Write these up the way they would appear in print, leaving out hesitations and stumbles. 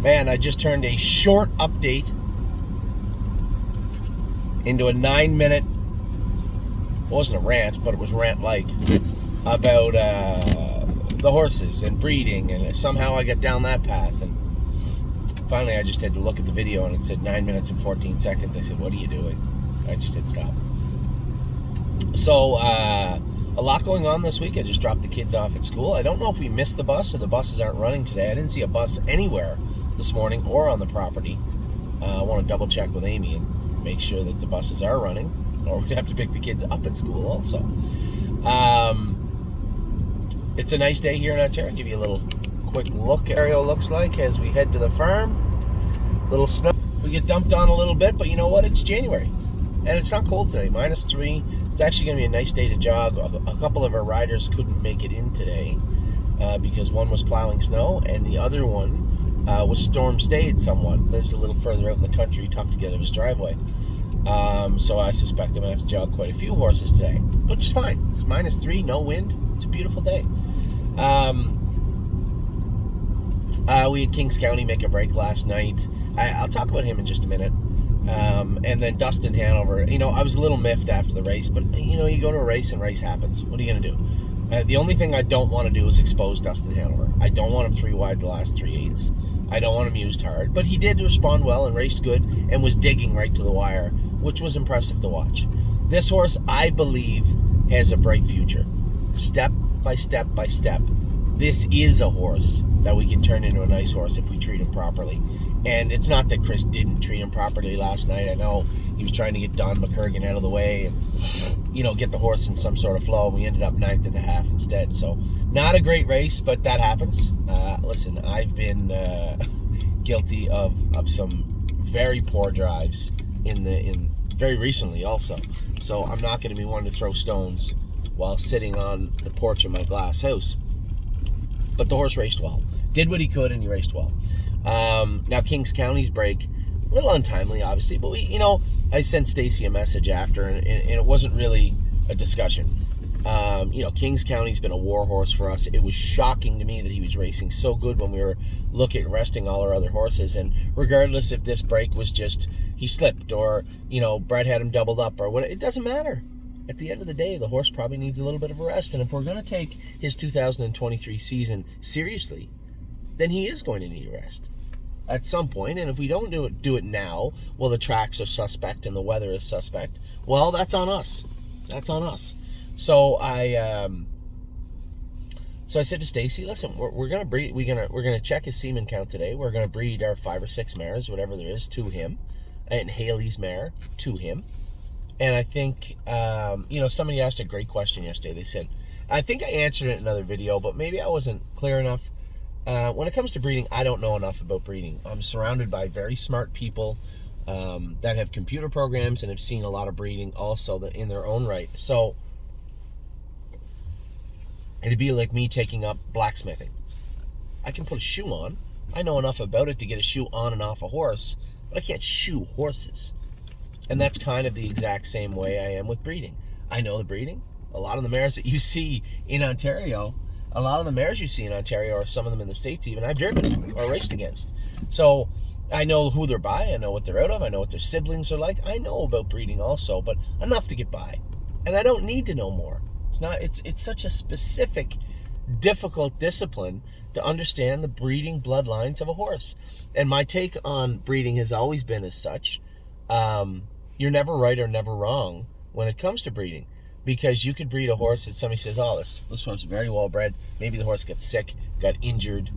Man, I just turned a short update into a 9-minute, it wasn't a rant, but it was rant-like, about the horses and breeding, and somehow I got down that path, and finally I just had to look at the video, and it said 9 minutes and 14 seconds. I said, what are you doing? I just hit stop. So, a lot going on this week. I just dropped the kids off at school. I don't know if we missed the bus or the buses aren't running today. I didn't see a bus anywhere this morning or on the property. I want to double check with Amy and make sure that the buses are running, or we'd have to pick the kids up at school also. It's a nice day here in Ontario. I'll give you a little quick look. Ontario looks like as we head to the farm. Little snow. We get dumped on a little bit, but you know what? It's January. And it's not cold today. -3. It's actually going to be a nice day to jog. A couple of our riders couldn't make it in today because one was plowing snow and the other one was storm-stayed somewhat. Lives a little further out in the country, tough to get out of his driveway. So I suspect I'm going to have to jog quite a few horses today, which is fine. It's -3, no wind. It's a beautiful day. We had Kings County make a break last night. I'll talk about him in just a minute. And then Dustin Hanover. I was a little miffed after the race, but you go to a race and race happens. What are you going to do? The only thing I don't want to do is expose Dustin Hanover. I don't want him 3 wide the last 3/8. I don't want him used hard, but he did respond well and raced good and was digging right to the wire, which was impressive to watch. This horse, I believe, has a bright future. Step by step by step. This is a horse that we can turn into a nice horse if we treat him properly. And it's not that Chris didn't treat him properly last night. I know he was trying to get Don McCurgan out of the way and, get the horse in some sort of flow. We ended up 9th at the half instead. So not a great race, but that happens. Listen, I've been guilty of some very poor drives in very recently also. So I'm not going to be one to throw stones while sitting on the porch of my glass house. But the horse raced well. Did what he could, and he raced well. Now Kings County's break, a little untimely, obviously, but I sent Stacy a message after, and it wasn't really a discussion. Kings County's been a war horse for us. It was shocking to me that he was racing so good when we were looking at resting all our other horses, and regardless if this break was just he slipped or Brett had him doubled up or what, it doesn't matter. At the end of the day, the horse probably needs a little bit of a rest, and if we're going to take his 2023 season seriously, then he is going to need a rest at some point. And if we don't do it now, well, the tracks are suspect and the weather is suspect. Well, that's on us. That's on us. So I said to Stacy, listen, we're gonna breed. We're gonna check his semen count today. We're gonna breed our 5 or 6 mares, whatever there is, to him, and Haley's mare to him. And I think somebody asked a great question yesterday. They said, I think I answered it in another video, but maybe I wasn't clear enough. When it comes to breeding, I don't know enough about breeding. I'm surrounded by very smart people that have computer programs and have seen a lot of breeding also in their own right. So it'd be like me taking up blacksmithing. I can put a shoe on. I know enough about it to get a shoe on and off a horse, but I can't shoe horses. And that's kind of the exact same way I am with breeding. I know the breeding. A lot of the mares that you see in Ontario, or some of them in the States even, I've driven or raced against. So I know who they're by. I know what they're out of. I know what their siblings are like. I know about breeding also, but enough to get by. And I don't need to know more. It's such a specific, difficult discipline to understand the breeding bloodlines of a horse. And my take on breeding has always been as such. You're never right or never wrong when it comes to breeding. Because you could breed a horse that somebody says, oh, this horse is very well bred. Maybe the horse got sick, got injured,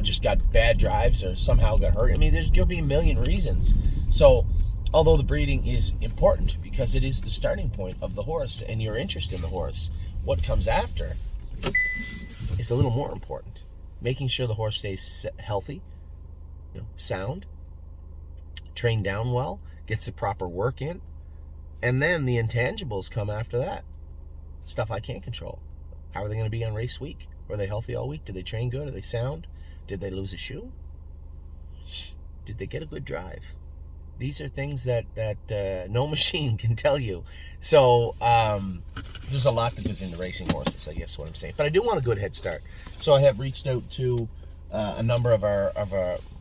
just got bad drives or somehow got hurt. I mean, there's going to be a million reasons. So, although the breeding is important because it is the starting point of the horse and your interest in the horse, what comes after is a little more important. Making sure the horse stays healthy, sound, trained down well, gets the proper work in. And then the intangibles come after that. Stuff I can't control. How are they going to be on race week? Were they healthy all week? Did they train good? Are they sound? Did they lose a shoe? Did they get a good drive? These are things that no machine can tell you. So there's a lot that goes into racing horses, I guess what I'm saying. But I do want a good head start. So I have reached out to a number of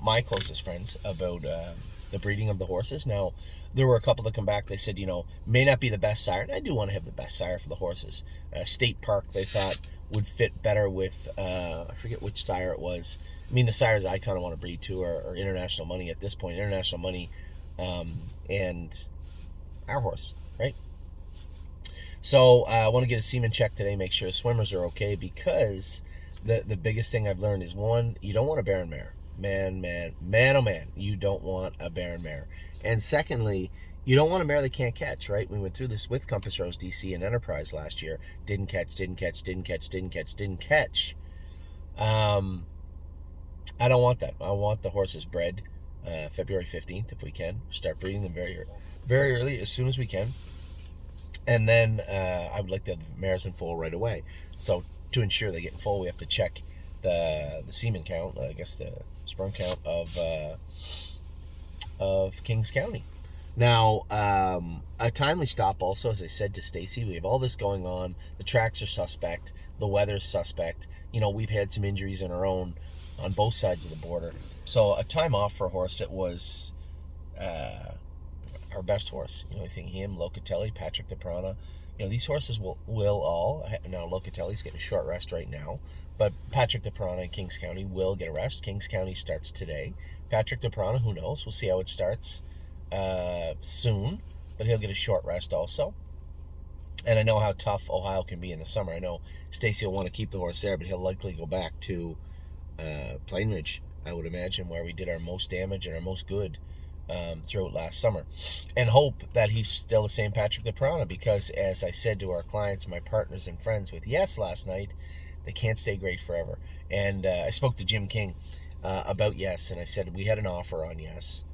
my closest friends about the breeding of the horses. Now, there were a couple that come back. They said, may not be the best sire, and I do want to have the best sire for the horses. State Park, they thought, would fit better with, I forget which sire it was. I mean, the sires I kind of want to breed to are International Money at this point. International Money and our horse, right? So I want to get a semen check today, make sure the swimmers are okay, because the biggest thing I've learned is, one, you don't want a barren mare. Man, oh man, you don't want a barren mare. And secondly, you don't want a mare that can't catch, right? We went through this with Compass Rose DC and Enterprise last year. Didn't catch. I don't want that. I want the horses bred February 15th if we can. Start breeding them very early, as soon as we can. And then I would like to have the mares in foal right away. So to ensure they get in foal, we have to check the semen count, I guess the sperm count of Kings County. Now, a timely stop also, as I said to Stacy, we have all this going on. The tracks are suspect. The weather's suspect. We've had some injuries in our own on both sides of the border. So a time off for a horse that was our best horse. I think him, Locatelli, Patrick DePrana. These horses will all. Now, Locatelli's getting a short rest right now, but Patrick DePrana and Kings County will get a rest. Kings County starts today. Patrick DePrana, who knows? We'll see how it starts soon, but he'll get a short rest also. And I know how tough Ohio can be in the summer. I know Stacy will want to keep the horse there, but he'll likely go back to Plain Ridge, I would imagine, where we did our most damage and our most good throughout last summer, and hope that he's still the same Patrick DePrana, because as I said to our clients, my partners and friends with Yes last night, they can't stay great forever. And I spoke to Jim King about Yes, and I said we had an offer on Yes,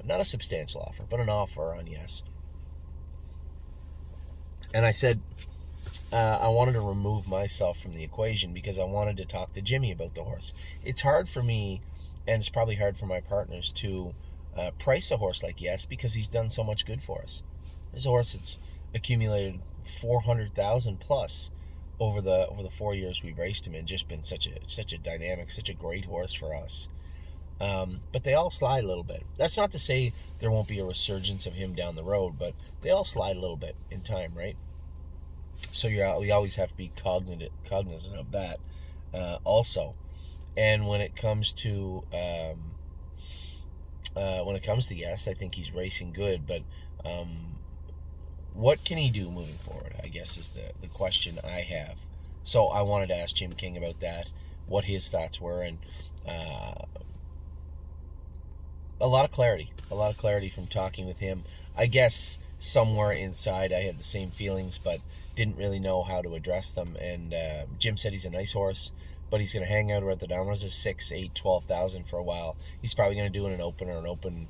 not a substantial offer, but an offer on Yes. And I said I wanted to remove myself from the equation because I wanted to talk to Jimmy about the horse. It's hard for me, and it's probably hard for my partners, to price a horse like Yes, because he's done so much good for us. There's a horse that's accumulated 400,000 plus over the 4 years we've raced him, and just been such a dynamic, such a great horse for us. But they all slide a little bit. That's not to say there won't be a resurgence of him down the road, but they all slide a little bit in time, right? So we always have to be cognizant of that also. And when it comes to Yes, I think he's racing good, but what can he do moving forward, I guess, is the question I have. So I wanted to ask Jim King about that, what his thoughts were, and a lot of clarity from talking with him. I guess somewhere inside I had the same feelings, but didn't really know how to address them. And Jim said he's a nice horse, but he's going to hang out around the Dominoes at 6, 8, 12,000 for a while. He's probably going to do an open,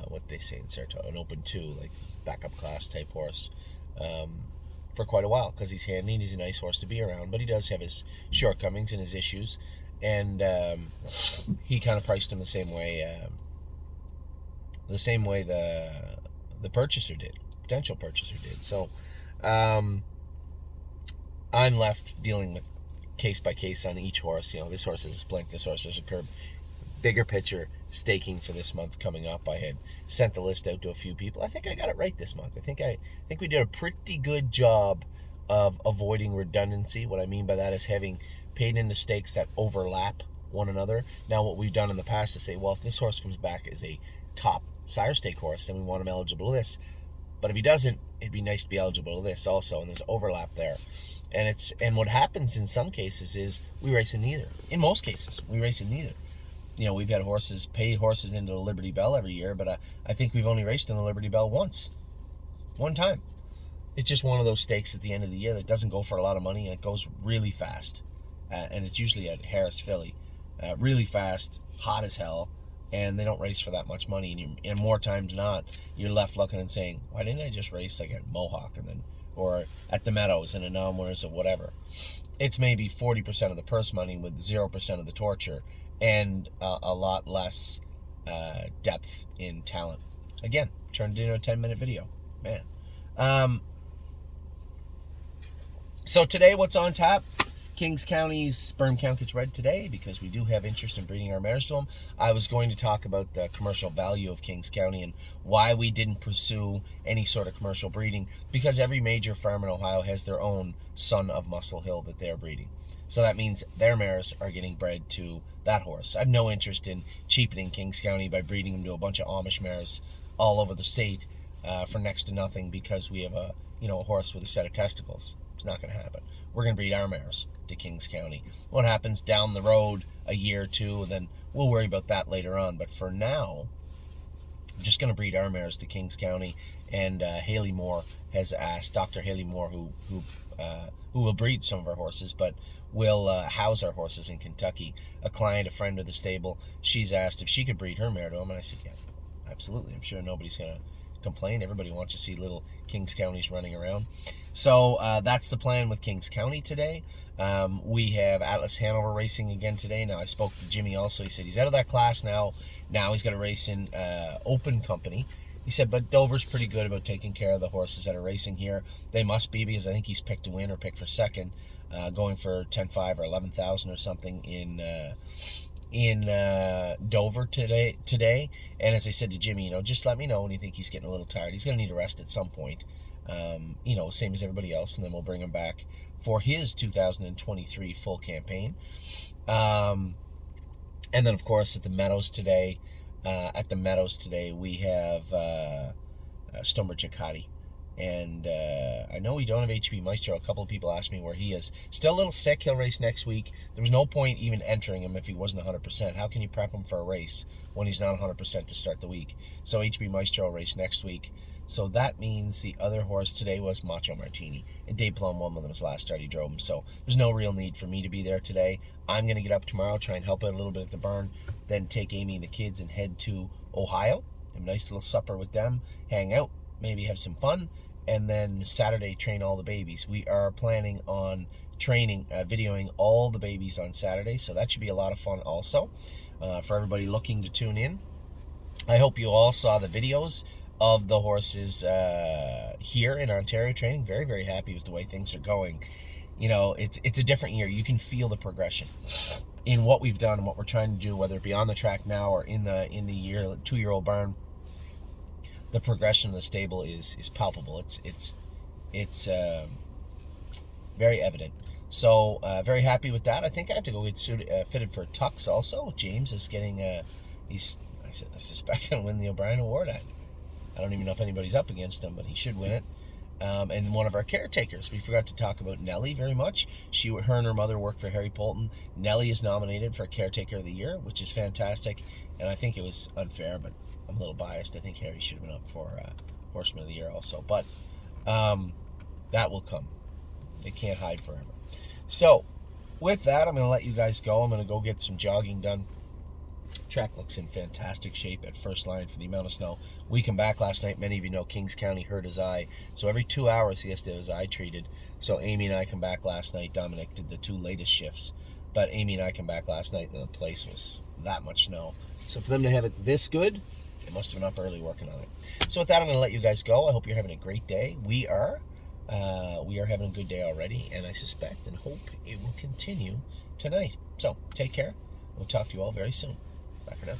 what they say in Saratoga, an open 2, like backup class type horse, for quite a while, because he's handy and he's a nice horse to be around, but he does have his shortcomings and his issues. And he kind of priced him the same way the purchaser did, potential purchaser did. So I'm left dealing with case by case on each horse. This horse is a splink, this horse is a curb. Bigger picture staking for this month coming up. I had sent the list out to a few people. I think I got it right this month. I think we did a pretty good job of avoiding redundancy. What I mean by that is having paid into stakes that overlap one another. Now, what we've done in the past is say, well, if this horse comes back as a top sire stake horse, then we want him eligible to this. But if he doesn't, it'd be nice to be eligible to this also, and there's overlap there. And what happens in some cases is we race in neither. In most cases, we race in neither. We've had paid horses into the Liberty Bell every year, but I think we've only raced in the Liberty Bell one time. It's just one of those stakes at the end of the year that doesn't go for a lot of money, and it goes really fast. And it's usually at Harris Philly. Really fast, hot as hell, and they don't race for that much money. And more times than not, you're left looking and saying, why didn't I just race like at Mohawk or at the Meadows in a non-winners or whatever? It's maybe 40% of the purse money with 0% of the torture, and a lot less depth in talent. Again, turned into a 10-minute video. Man. So today, what's on tap? Kings County's sperm count gets read today because we do have interest in breeding our mares to them. I was going to talk about the commercial value of Kings County and why we didn't pursue any sort of commercial breeding, because every major farm in Ohio has their own son of Muscle Hill that they're breeding. So that means their mares are getting bred to that horse. I have no interest in cheapening Kings County by breeding them to a bunch of Amish mares all over the state for next to nothing because we have a horse with a set of testicles. It's not going to happen. We're going to breed our mares to Kings County. What happens down the road a year or two, then we'll worry about that later on. But for now, I'm just going to breed our mares to Kings County. And Haley Moore has asked, Dr. Haley Moore, who will breed some of our horses, but will house our horses in Kentucky. A client, a friend of the stable, she's asked if she could breed her mare to him, and I said, yeah, absolutely. I'm sure nobody's going to complain. Everybody wants to see little Kings Counties running around. So that's the plan with Kings County today. We have Atlas Hanover racing again today. Now, I spoke to Jimmy also. He said he's out of that class now. Now he's got to race in open company. He said, but Dover's pretty good about taking care of the horses that are racing here. They must be, because I think he's picked to win or picked for second, going for 10-5 or 11,000 or something in Dover today. And as I said to Jimmy, just let me know when you think he's getting a little tired. He's going to need a rest at some point, same as everybody else, and then we'll bring him back for his 2023 full campaign. And then, of course, at the Meadows today, we have Stonebridge Chakati. And I know we don't have HB Maestro. A couple of people asked me where he is. Still a little sick. He'll race next week. There was no point even entering him if he wasn't 100%. How can you prep him for a race when he's not 100% to start the week? So HB Maestro will race next week. So that means the other horse today was Macho Martini. And Dave Plum won with him his last start. He drove him. So there's no real need for me to be there today. I'm going to get up tomorrow, try and help out a little bit at the barn, then take Amy and the kids and head to Ohio. Have a nice little supper with them, hang out, maybe have some fun. And then Saturday, train all the babies. We are planning on videoing all the babies on Saturday, so that should be a lot of fun also for everybody looking to tune in. I hope you all saw the videos of the horses here in Ontario training. Very, very happy with the way things are going. It's a different year. You can feel the progression in what we've done and what we're trying to do, whether it be on the track now or in the 2-year-old barn. The progression of the stable is palpable. It's very evident. So very happy with that. I think I have to go get fitted for Tux also. James is getting I suspect he'll win the O'Brien Award. I don't even know if anybody's up against him, but he should win it. And one of our caretakers, we forgot to talk about Nellie very much. Her and her mother work for Harry Polton. Nellie is nominated for Caretaker of the Year, which is fantastic. And I think it was unfair, but I'm a little biased. I think Harry should have been up for Horseman of the Year also. But that will come. They can't hide forever. So with that, I'm going to let you guys go. I'm going to go get some jogging done. Track looks in fantastic shape at First Line for the amount of snow. We come back last night. Many of you know Kings County hurt his eye. So every 2 hours he has to have his eye treated. So Amy and I come back last night. Dominic did the 2 latest shifts. But Amy and I come back last night and the place was that much snow. So for them to have it this good, they must have been up early working on it. So with that, I'm going to let you guys go. I hope you're having a great day. We are having a good day already, and I suspect and hope it will continue tonight. So take care. We'll talk to you all very soon. Bye for now.